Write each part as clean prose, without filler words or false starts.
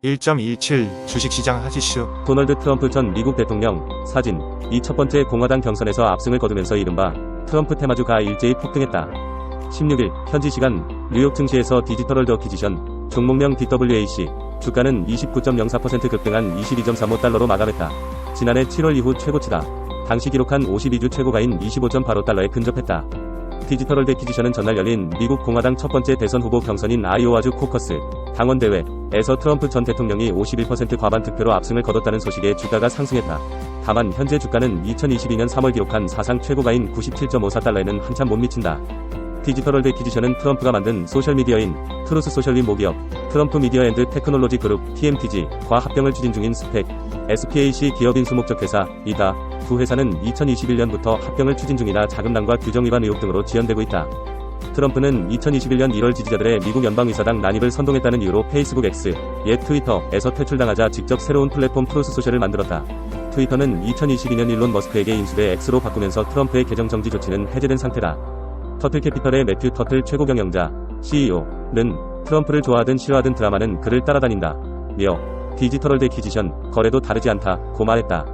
1.17 주식시장 핫이슈. 도널드 트럼프 전 미국 대통령 사진. 이 첫 번째 공화당 경선에서 압승을 거두면서 이른바 트럼프 테마주가 일제히 폭등했다. 16일 현지 시간 뉴욕 증시에서 디지털월드 어퀴지션 종목명 DWAC 주가는 29.04% 급등한 22.35달러로 마감했다. 지난해 7월 이후 최고치다. 당시 기록한 52주 최고가인 25.85달러에 근접했다. 디지털월드 어퀴지션은 전날 열린 미국 공화당 첫 번째 대선 후보 경선인 아이오와주 코커스 당원대회에서 트럼프 전 대통령이 51% 과반 득표로 압승을 거뒀다는 소식에 주가가 상승했다. 다만 현재 주가는 2022년 3월 기록한 사상 최고가인 97.54달러에는 한참 못 미친다. 디지털월드 어퀴지션은 트럼프가 만든 소셜미디어인 트루스 소셜리 모기업 트럼프 미디어 앤드 테크놀로지 그룹 TMTG과 합병을 추진 중인 스펙 SPAC 기업 인수 목적 회사이다. 두 회사는 2021년부터 합병을 추진 중이나 자금난과 규정 위반 의혹 등으로 지연되고 있다. 트럼프는 2021년 1월 지지자들의 미국 연방의사당 난입을 선동했다는 이유로 페이스북 X, 옛 트위터에서 퇴출당하자 직접 새로운 플랫폼 트루스 소셜을 만들었다. 트위터는 2022년 일론 머스크에게 인수돼 X로 바꾸면서 트럼프의 계정 정지 조치는 해제된 상태다. 터틀캐피털의 매튜 터틀 최고 경영자, CEO는 트럼프를 좋아하든 싫어하든 드라마는 그를 따라다닌다. 며 디지털월드 어퀴지션 거래도 다르지 않다 고 말했다.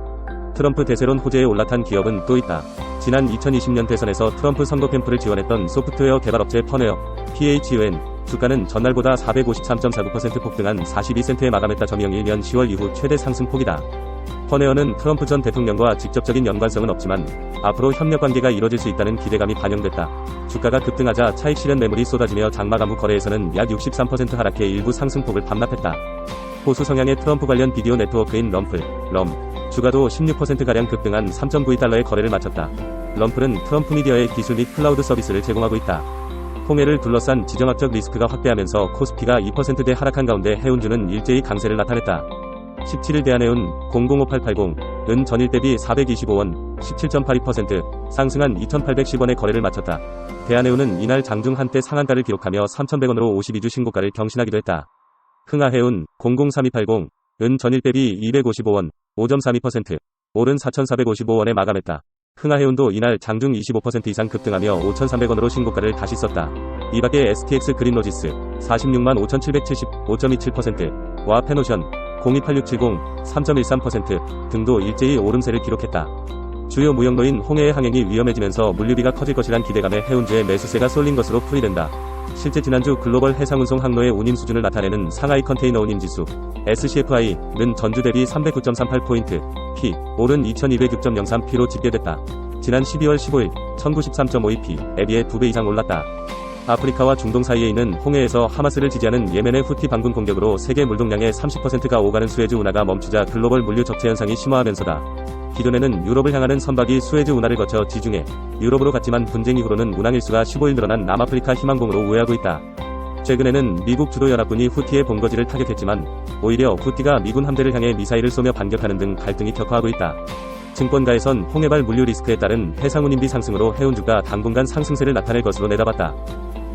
트럼프 대세론 호재에 올라탄 기업은 또 있다. 지난 2020년 대선에서 트럼프 선거 캠프를 지원했던 소프트웨어 개발업체 펀웨어 PHON 주가는 전날보다 453.49% 폭등한 42센트에 마감했다. 점영 1년 10월 이후 최대 상승폭이다. 펀웨어는 트럼프 전 대통령과 직접적인 연관성은 없지만 앞으로 협력 관계가 이뤄질 수 있다는 기대감이 반영됐다. 주가가 급등하자 차익 실현 매물이 쏟아지며 장마 간부 거래에서는 약 63% 하락해 일부 상승폭을 반납했다. 보수 성향의 트럼프 관련 비디오 네트워크인 럼플 주가도 16%가량 급등한 3.92달러의 거래를 마쳤다. 럼플은 트럼프 미디어의 기술 및 클라우드 서비스를 제공하고 있다. 홍해를 둘러싼 지정학적 리스크가 확대하면서 코스피가 2%대 하락한 가운데 해운주는 일제히 강세를 나타냈다. 17일 대한해운 005880은 전일 대비 425원 17.82% 상승한 2,810원의 거래를 마쳤다. 대한해운은 이날 장중 한때 상한가를 기록하며 3,100원으로 52주 신고가를 경신하기도 했다. 흥하해운 003280은 전일 대비 255원 5.32% 오른 4,455원에 마감했다. 흥하해운도 이날 장중 25% 이상 급등하며 5,300원으로 신고가를 다시 썼다. 이밖에 STX 그린로지스 46만 5,775.27%와 페노션 028670 3.13% 등도 일제히 오름세를 기록했다. 주요 무역로인 홍해의 항행이 위험해지면서 물류비가 커질 것이란 기대감에 해운주의 매수세가 쏠린 것으로 풀이된다. 실제 지난주 글로벌 해상운송 항로의 운임 수준을 나타내는 상하이 컨테이너 운임 지수 SCFI는 전주 대비 309.38포인트 P 오른 2206.03P로 집계됐다. 지난 12월 15일 1093.52P에 비해 2배 이상 올랐다. 아프리카와 중동 사이에 있는 홍해에서 하마스를 지지하는 예멘의 후티 반군 공격으로 세계 물동량의 30%가 오가는 수에즈 운하가 멈추자 글로벌 물류 적체 현상이 심화하면서다. 기존에는 유럽을 향하는 선박이 수에즈 운하를 거쳐 지중해, 유럽으로 갔지만 분쟁 이후로는 운항일수가 15일 늘어난 남아프리카 희망봉으로 우회하고 있다. 최근에는 미국 주도 연합군이 후티의 본거지를 타격했지만 오히려 후티가 미군 함대를 향해 미사일을 쏘며 반격하는 등 갈등이 격화하고 있다. 증권가에선 홍해발 물류 리스크에 따른 해상 운임비 상승으로 해운주가 당분간 상승세를 나타낼 것으로 내다봤다.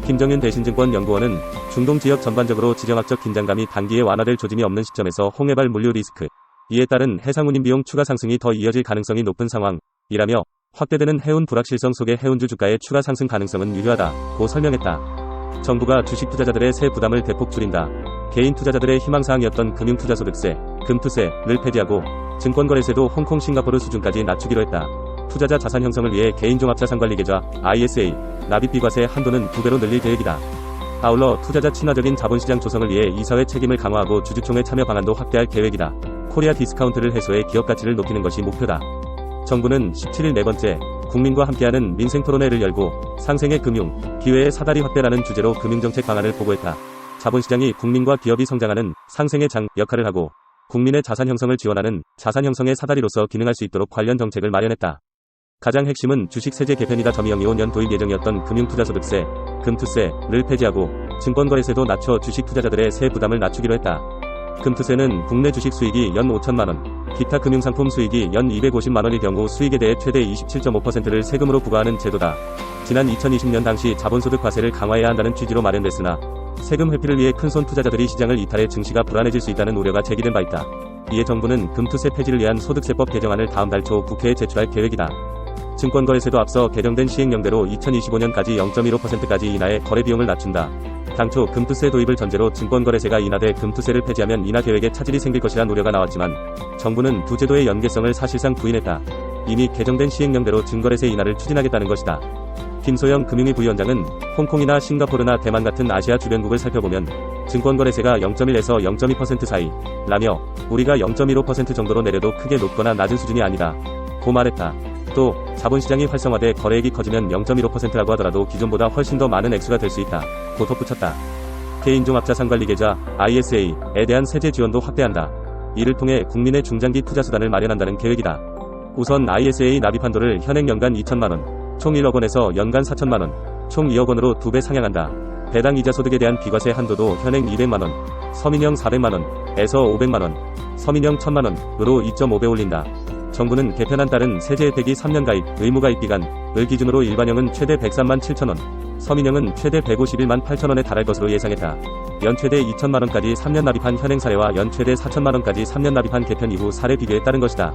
김정윤 대신증권 연구원은 중동 지역 전반적으로 지정학적 긴장감이 단기에 완화될 조짐이 없는 시점에서 홍해발 물류 리스크 이에 따른 해상 운임 비용 추가 상승이 더 이어질 가능성이 높은 상황이라며 확대되는 해운 불확실성 속에 해운주 주가의 추가 상승 가능성은 유효하다고 설명했다. 정부가 주식 투자자들의 세 부담을 대폭 줄인다. 개인 투자자들의 희망사항이었던 금융투자소득세, 금투세를 폐지하고 증권거래세도 홍콩 싱가포르 수준까지 낮추기로 했다. 투자자 자산 형성을 위해 개인종합자산관리계좌 ISA 납입 비과세 한도는 2배로 늘릴 계획이다. 아울러 투자자 친화적인 자본시장 조성을 위해 이사회 책임을 강화하고 주주총회 참여 방안도 확대할 계획이다. 코리아 디스카운트를 해소해 기업 가치를 높이는 것이 목표다. 정부는 17일 네 번째 국민과 함께하는 민생토론회를 열고 상생의 금융, 기회의 사다리 확대라는 주제로 금융정책 방안을 보고했다. 자본시장이 국민과 기업이 성장하는 상생의 장 역할을 하고 국민의 자산 형성을 지원하는 자산 형성의 사다리로서 기능할 수 있도록 관련 정책을 마련했다. 가장 핵심은 주식세제 개편이다. 점이 5년 도입 예정이었던 금융투자소득세, 금투세를 폐지하고 증권거래세도 낮춰 주식 투자자들의 세 부담을 낮추기로 했다. 금투세는 국내 주식 수익이 연 5천만원, 기타 금융상품 수익이 연 250만원일 경우 수익에 대해 최대 27.5%를 세금으로 부과하는 제도다. 지난 2020년 당시 자본소득 과세를 강화해야 한다는 취지로 마련됐으나 세금 회피를 위해 큰손 투자자들이 시장을 이탈해 증시가 불안해질 수 있다는 우려가 제기된 바 있다. 이에 정부는 금투세 폐지를 위한 소득세법 개정안을 다음 달 초 국회에 제출할 계획이다. 증권거래세도 앞서 개정된 시행령대로 2025년까지 0.15%까지 인하해 거래 비용을 낮춘다. 당초 금투세 도입을 전제로 증권거래세가 인하돼 금투세를 폐지하면 인하 계획에 차질이 생길 것이란 우려가 나왔지만 정부는 두 제도의 연계성을 사실상 부인했다. 이미 개정된 시행령대로 증거래세 인하를 추진하겠다는 것이다. 김소영 금융위 부위원장은 홍콩이나 싱가포르나 대만 같은 아시아 주변국을 살펴보면 증권거래세가 0.1에서 0.2% 사이 라며 우리가 0.15% 정도로 내려도 크게 높거나 낮은 수준이 아니다 고 말했다. 또 자본시장이 활성화돼 거래액이 커지면 0.15%라고 하더라도 기존보다 훨씬 더 많은 액수가 될 수 있다 고 덧붙였다. 개인종합자산관리계좌 ISA에 대한 세제 지원도 확대한다. 이를 통해 국민의 중장기 투자수단을 마련한다는 계획이다. 우선 ISA 납입 한도를 현행 연간 2천만원, 총 1억 원에서 연간 4천만원, 총 2억 원으로 2배 상향한다. 배당 이자 소득에 대한 비과세 한도도 현행 200만원, 서민형 400만원에서 500만원, 서민형 1000만원으로 2.5배 올린다. 정부는 개편안 따른 세제 혜택이 3년 가입, 의무 가입 기간을 기준으로 일반형은 최대 103만 7천원, 서민형은 최대 151만 8천원에 달할 것으로 예상했다. 연 최대 2천만원까지 3년 납입한 현행 사례와 연 최대 4천만원까지 3년 납입한 개편 이후 사례 비교에 따른 것이다.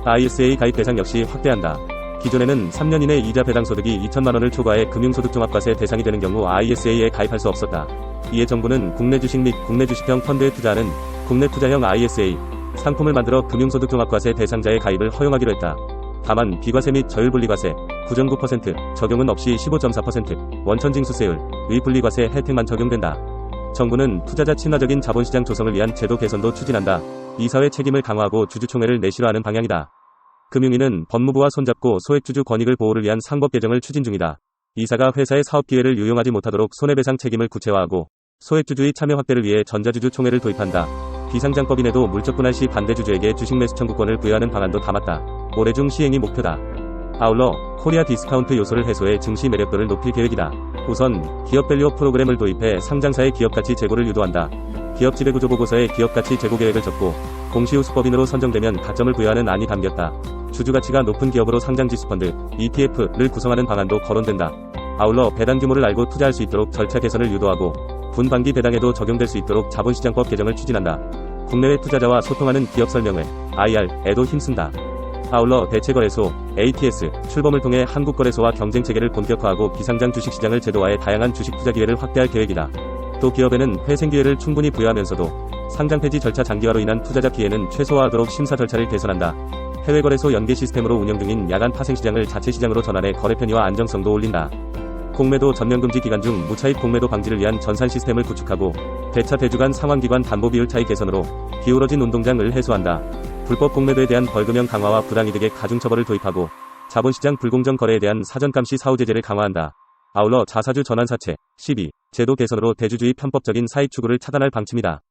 ISA 가입 대상 역시 확대한다. 기존에는 3년 이내 이자 배당 소득이 2천만원을 초과해 금융소득종합과세 대상이 되는 경우 ISA에 가입할 수 없었다. 이에 정부는 국내 주식 및 국내 주식형 펀드에 투자하는 국내 투자형 ISA 상품을 만들어 금융소득종합과세 대상자의 가입을 허용하기로 했다. 다만 비과세 및 저율분리과세 9.9% 적용은 없이 15.4% 원천징수세율 의 분리과세 혜택만 적용된다. 정부는 투자자 친화적인 자본시장 조성을 위한 제도 개선도 추진한다. 이사회 책임을 강화하고 주주총회를 내실화하는 방향이다. 금융위는 법무부와 손잡고 소액주주 권익을 보호를 위한 상법 개정을 추진 중이다. 이사가 회사의 사업 기회를 유용하지 못하도록 손해배상 책임을 구체화하고 소액주주의 참여 확대를 위해 전자주주 총회를 도입한다. 비상장법인에도 물적 분할 시 반대주주에게 주식 매수 청구권을 부여하는 방안도 담았다. 올해 중 시행이 목표다. 아울러 코리아 디스카운트 요소를 해소해 증시 매력도를 높일 계획이다. 우선 기업 밸류 프로그램을 도입해 상장사의 기업가치 재고를 유도한다. 기업 지배구조 보고서에 기업가치 재고 계획을 적고 공시우수법인으로 선정되면 가점을 부여하는 안이 담겼다. 주주가치가 높은 기업으로 상장지수펀드 ETF를 구성하는 방안도 거론된다. 아울러 배당 규모를 알고 투자할 수 있도록 절차 개선을 유도하고 분반기 배당에도 적용될 수 있도록 자본시장법 개정을 추진한다. 국내외 투자자와 소통하는 기업 설명회 IR에도 힘쓴다. 아울러 대체거래소 ATS 출범을 통해 한국거래소와 경쟁체계를 본격화하고 비상장 주식시장을 제도화해 다양한 주식 투자 기회를 확대할 계획이다. 또 기업에는 회생 기회를 충분히 부여하면서도 상장 폐지 절차 장기화로 인한 투자자 피해는 최소화하도록 심사 절차를 개선한다. 해외거래소 연계 시스템으로 운영 중인 야간 파생시장을 자체시장으로 전환해 거래 편의와 안정성도 올린다. 공매도 전면금지 기간 중 무차입 공매도 방지를 위한 전산 시스템을 구축하고 대차 대주간 상환기관 담보 비율 차이 개선으로 기울어진 운동장을 해소한다. 불법 공매도에 대한 벌금형 강화와 부당이득의 가중처벌을 도입하고 자본시장 불공정 거래에 대한 사전감시 사후 제재를 강화한다. 아울러 자사주 전환사채, 시비, 제도 개선으로 대주주의 편법적인 사익 추구를 차단할 방침이다.